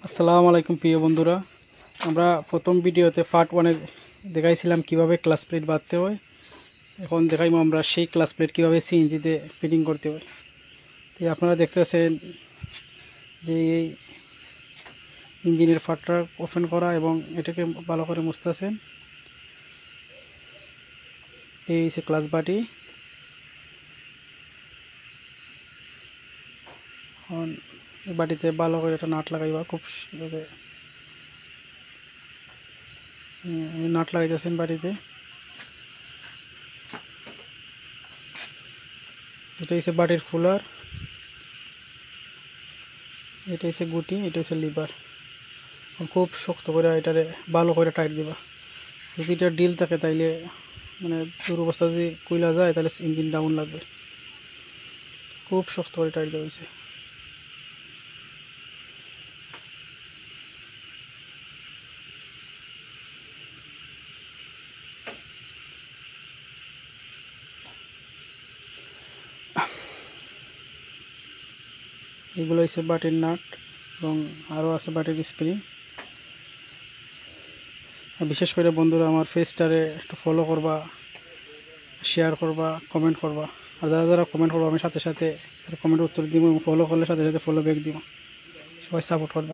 আসসালামু আলাইকুম প্রিয় বন্ধুরা। আমরা প্রথম ভিডিওতে পার্ট 1-এ দেখাইছিলাম কিভাবে ক্লাস প্লেট বাঁধতে হয়। এখন দেখাইবো আমরা সেই ক্লাস প্লেট কীভাবে সিএনজিতে ফিটিং করতে হয়। তো আপনারা দেখতেছেন যে এই ইঞ্জিনের ফাটটা ওপেন করা এবং এটাকে ভালো করে মুছতেছেন। এই হচ্ছে ক্লাস বাটি। এখন এই বাটিতে ভালো করে একটা নাট লাগাইবা, খুব নাট লাগাইতেছেন বাটিতে। এটা হচ্ছে বাটির ফুলার, এটা হচ্ছে গুটি, এটা হচ্ছে লিভার। খুব শক্ত করে এটারে ভালো করে টাইট দিবা। যদি এটা ডিল থাকে তাইলে মানে দুরবস্থা যদি কইলা যায় তাহলে ইঞ্জিন ডাউন লাগবে। খুব শক্ত করে টাইট দেওয়া হয়েছে। এগুলো হচ্ছে বাটির নাট এবং আরও আছে বাটির স্প্রিং। বিশেষ করে বন্ধুরা আমার পেজটারে একটু ফলো করবা, শেয়ার করবা, কমেন্ট করবা। আর যারা যারা কমেন্ট করবো আমি সাথে সাথে কমেন্ট উত্তর দিব এবং ফলো করলে সাথে সাথে ফলো ব্যাক দিব। সবাই সাপোর্ট করবে।